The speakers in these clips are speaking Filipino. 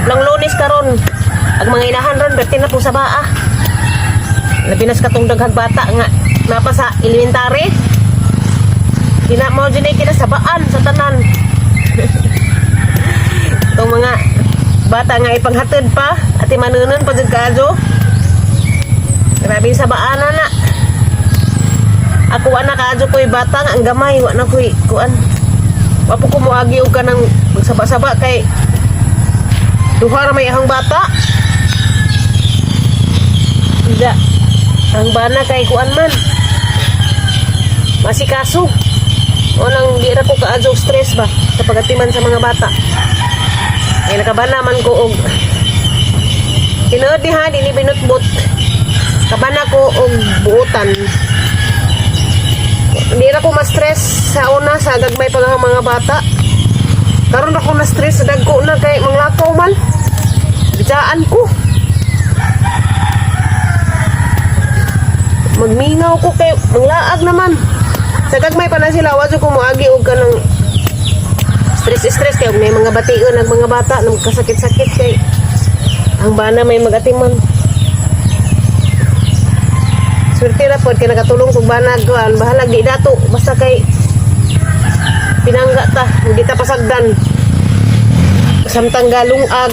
Lang Lunes karon. Ang mga inahan ron perti na po sa baa. Labi na sa katong daghang bata nga napa sa elementary. Dina mo dinay kinasabaan sa tanan. Itong mga bata nga ipanghatid pa at imanunon pa jud kadyo. Grabe sa baan na. Ako ana kadyo ko'y bata nga ang gamay wa na ko'y kuan. Wa po ko moagi og kanang magsaba-saba kay duha ra may ahang bata. Ida ang bana kay kuan man. Masikaso. O nang di ra ko kaadyo stress ba sa pagatiman sa mga bata. Ay nakabana man ko og tinuod diha dili binutbot. Kabana ko og buutan. Hindi na ko ma-stress sa una sa gagmay pa nga mga bata. Karon ako na-stress sa dagko na kay manglakaw man. Bitsaan ko. Magmingaw ko kay manglaag naman. Sa gagmay pa na sila, wajo ko moagi og kanang stress kay may mga bation ng mga bata nang kasakit-sakit kay ang bana may magatiman. Swerte ra pod kay nakatulong kog banag ko an bahalag di dato basta kay pinangga ta hindi ta pasagdan samtang galungag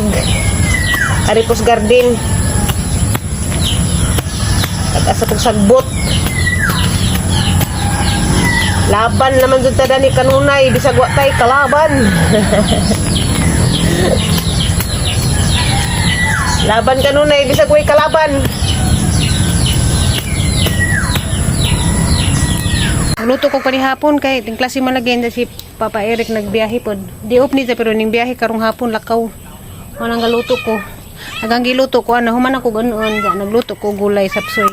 aripos garden at asa pag sagbot laban naman jud ta dani kanunay bisag wa tay kalaban. Laban kanunay bisag way kalaban. Luto ko panihapon kay ting klase man lagi si Papa Eric nagbiyahe pod. Di off ni pero ning biyahe karong hapon lakaw. Manang galuto ko. Agang giluto ko ana human ako ganoon ga nagluto ko gulay sapsoy.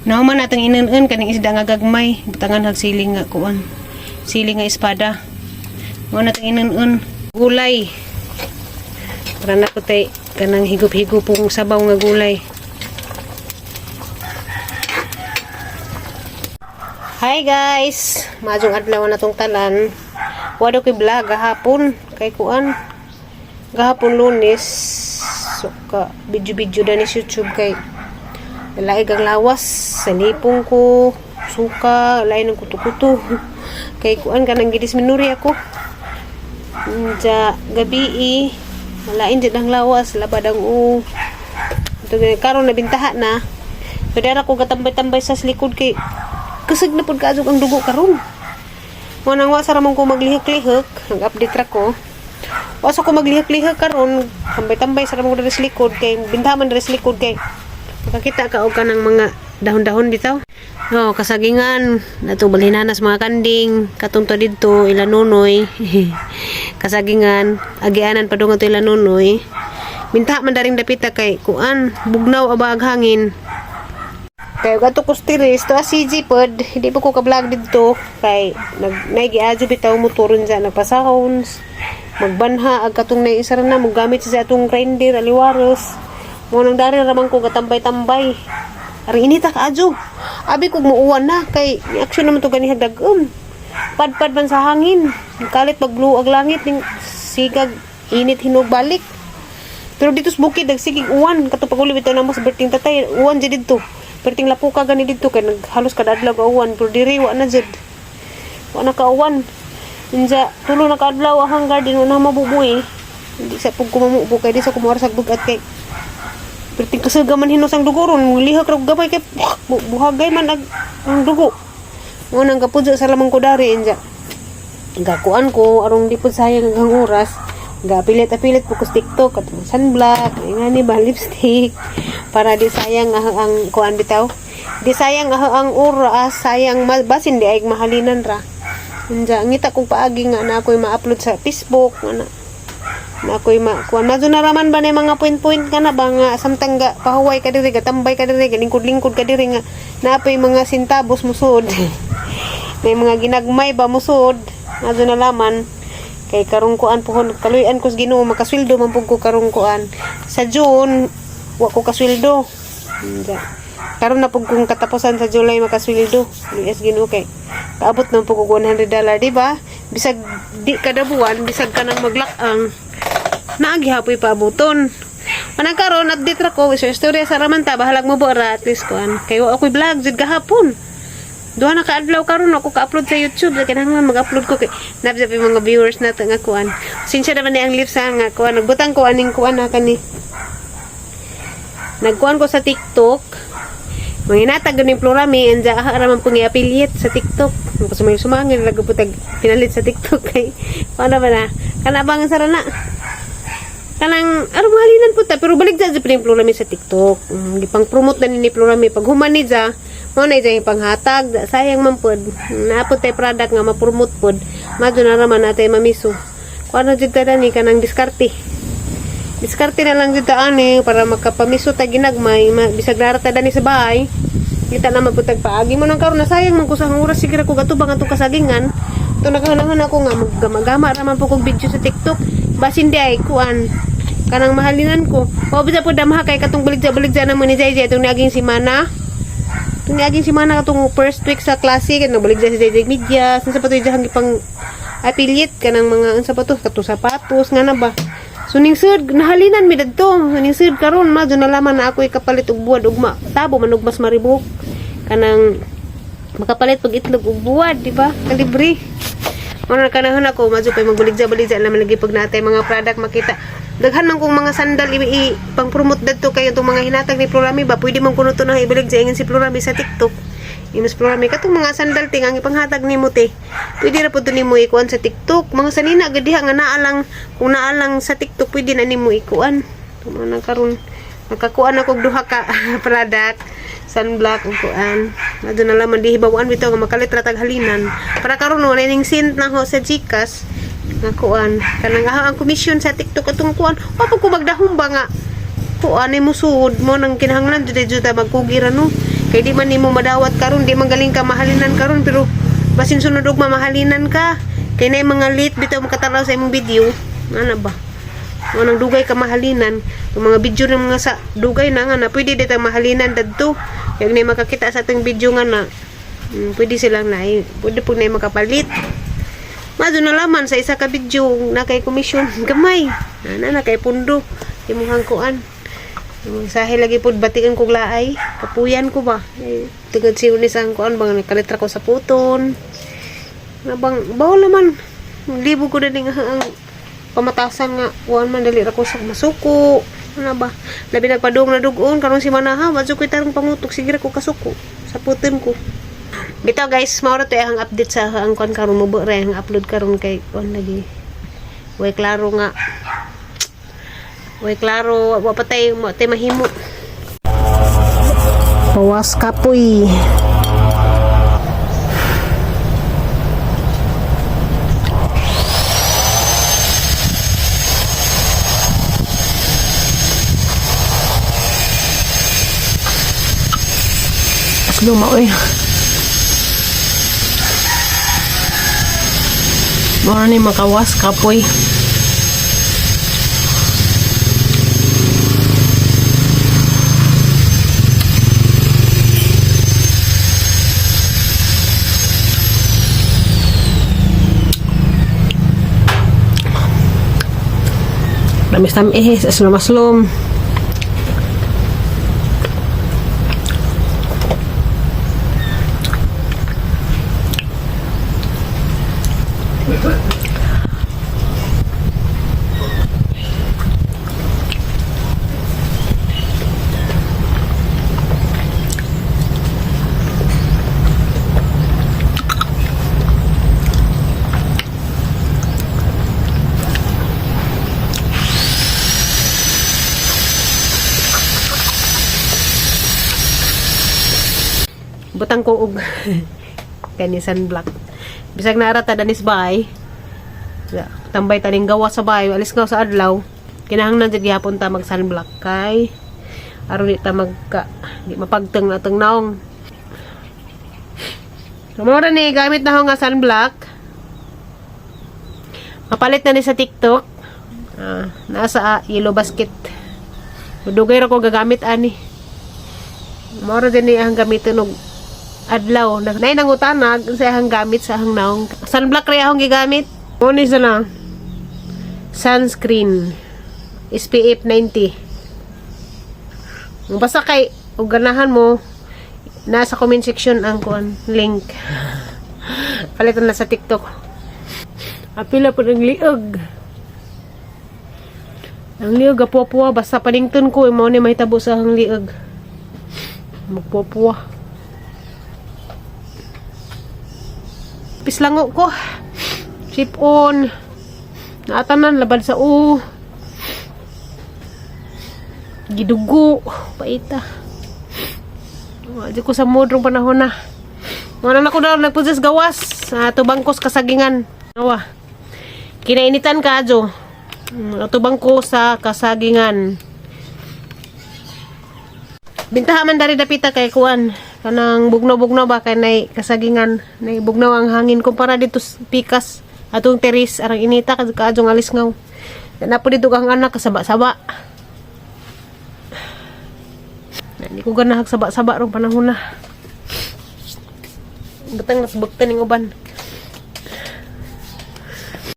Nahuman natang inun-un kaning isda nga gagmay, butangan hag siling nga kuan. Siling nga espada. Mo natang inun-un gulay. Para na ko tay kanang higop-higopong sabaw nga gulay. Hi guys, majong adlaw na tong talan. Wado ko'y vlog gahapon kay kuan. Gahapon Lunes. So ka video dani sa YouTube kay laig ang lawas sa lipong ko, suka, lain ng kuto-kuto. Kay kuan kanang gidisminuri ako. Sa gabi lain jud ang lawas, labad ang karon na bintaha na. So dara ko gatambay-tambay sa likod kay kusog na pud kaadto ang dugo karon. Mo nang wa sa ramon ko maglihok-lihok, nag-update ra ko. Wa sa ko maglihok-lihok karon, tambay-tambay sa ramon ko sa likod kay bintaman sa likod kay makakita ka og kanang mga dahon-dahon bitaw. No, kasagingan nato balhinanas mga kanding, katong to didto Ilanonoy. Kasagingan agianan padung to Ilanonoy. Minta man daring dapita kay kuan, bugnaw abag hangin. Kaya gato ko stiris to CG pod hindi pa ko ka-vlog dito kay nag-giadyo bitaw motoron sa nagpasahon magbanha ag katong naisara na mo gamit sa atong grinder aliwaros mo nang dari ramang ko gatambay-tambay ari inita kaadyo abi kog muuwan na kay action naman to ganihag dagom padpad man sa hangin kalit magluag langit ning sigag init hinog balik pero dito sa bukid nagsigig uwan kato paguli bitaw namo sa berting tatay uwan jud dito. Perting lapo ka gani dito kay naghalos kada adlaw kauwan pero diri wa na jud. Wa na kauwan. Inja tulo na kadlaw ang garden na mabubuhi. Hindi sa pug kumubo kay di sa kumawar sa bugat kay. Perting kasaga man hinos ang dugoron, lihak ra gamay kay buhagay man ang dugo. Mo nang kapudyo sa lamang ko dari inja. Gakuan ko arong di pud sayang ang oras. Gapilit-apilit po ko TikTok at sunblock, ngani ba lipstick para di sayang ang kuan bitaw. Di sayang ang oras, sayang basin di ay mahalinan ra. Unja ngita kong paagi nga na ako'y ma-upload sa Facebook nga na ako'y kuan madyo na raman ba na mga point kana ba nga samtang ga pahuway ka diri, gatambay ka diri, lingkod-lingkod ka diri nga naapay mga sintabos musod. May mga ginagmay ba musod, madyo na laman. Kay karong kuan po kaluyan ko sa Ginoo makasweldo man pug ko karong kuan sa June wa ko kasweldo karon na pug kung katapusan sa July makasweldo yes Ginoo kay kaabot na pug $100 di ba bisag di kada buwan bisag kanang maglak-ang Naagihapoy pa abuton. Manang karon update ra ko sa istorya sa ramanta bahalag mo ra at least kuan. Kay wa ako'y vlog jud gahapon. Duha na ka-adlaw karon ako ka-upload sa YouTube. Kinahanglan mag-upload ko kay nabsa pa mga viewers nato nga kuan. Sinsya naman ni ang lips nga kuan. Nagbutang ko aning kuan na kani. Nagkuan ko sa TikTok. Manginatag ganing Plurami and raman po affiliate sa TikTok. Kasi may sumangin nagputag pinalit sa TikTok kay paano ba na? Kana bang sarana? Kanang aron mahalinan po ta pero balik sa pining Plurami sa TikTok. Gipang promote na ni Plurami pag human ni ja mo na dyan panghatag sayang man pod naapod tay product nga ma-promote pod madyo na raman natay mamiso kuan na jud ta ni kanang diskarte na lang jud ta ani para makapamiso ta ginagmay bisag narata dani sa bahay kita na maputag paagi mo nang karon na sayang man ko sa oras sige ko gatubang atong kasagingan to naghanahon ako nga magama raman po kog video sa TikTok basin di ay kuan kanang mahalinan ko wa bisa pod damaha kay katong baligja na mo ni JJ itong naging simana Tungagin si mana katong first week sa klase kan nabalik sa JJ Media sa patoy jahang gipang affiliate kanang mga unsa pa to kato sapatos nga na ba suning sud nahalinan mi dadto suning sud karon ma nalaman na ako kapalit og buwad ugma tabo man og mas maribok kanang makapalit pag itlog og buwad di ba kalibre mo na kanahon ako madyo pay magbaligja naman lagi pag natay mga product makita daghan man kong mga sandal pang promote dadto kayo itong mga hinatag ni Plurami ba pwede man kuno to na ibalig ingin si Plurami sa TikTok inos Plurami katong mga sandal ting ang ipanghatag nimo te pwede ra pud nimo ikuan sa TikTok mga sanina gadiha nga naalang kung naalang sa TikTok pwede na nimo ikuan tumana karon nakakuan ako og duha ka product sunblock ug kuan adto na lamang dihibawan bitaw nga makalitra tag halinan para karon wala ning sent na ho sa GCash nga kuan kanang ang komisyon sa TikTok atong kuan wa pag ko magdahom ba nga kuan ay musud mo nang kinahanglan jud ta magkugira no kay di man nimo madawat karon di man galing ka mahalinan karon pero basin sunod og mamahalinan ka kay nay mga late bitaw makatanaw sa imong video ana ba mo nang dugay ka mahalinan yung mga video ng mga sa dugay na nga na pwede dito mahalinan dadto kay nay makakita sa atong video nga na pwede silang na pwede po na makapalit madyo na laman sa isa ka video na kay komisyon gamay na kay pundo imuhang kuan sahe lagi pud batikan kog laay kapuyan ko ba tugod si unis ang kuan bang nakalitra ko sa puton nabang bawal naman libo ko na ding ang pamatasan nga kuan man dali ra ko sa masuko ano ba labi nagpadung na dugon karon si manaha madyo ko tarong pangutok sige ra ko kasuko sa puton ko bitaw guys mao ra to ang update sa ang kuan karon mo ra ang upload karon kay kuan lagi way klaro nga way klaro wa patay mo tay mahimo pawas kapoy luma oy mara ni makawas kapoy tamis tamis aslom butang ko og kani sunblock bisag naarata danis bay tambay taning gawa sa bahay alis nga sa adlaw kinahanglan jud gihapon ta mag sunblock kay aron di ta di mapagteng nateng naong mo ra ni gamit na ho nga sunblock mapalit na ni sa TikTok nasa yellow basket dugay ra ko gagamit ani mo ra din ni ang gamiton og adlaw nay nangutanag sa ahang gamit sa ahang naong sunblock ray ahong gigamit mo ni sana sunscreen SPF 90. Basta kay ug ganahan mo, nasa comment section ang kuan link. Palitan na sa TikTok. Apila po ng liog. Ang liog apuwa-puwa basta panington ko mo ni mahitabo sa ang liog. Magpuwa-puwa. Pislango ko. Chip on. Naatanan labad sa gidugo. Paita. Di ko sa modrong panahon na. Wala na ko daw nagpuses gawas. Tubangkos kasagingan. Nawa. Kinainitan ka, Jo. Tubangko sa kasagingan. Bintaha man dari dapita kay kuan. Kanang bugnaw-bugnaw ba kay nay kasagingan. Nay bugnaw ang hangin kumpara dito pikas. Atong teris arang inita kadyo alis ngaw. Na po dito kang anak kasaba-saba. Hindi ko ganahag saba-saba rong panahon na. Butang nasbuktan ning uban.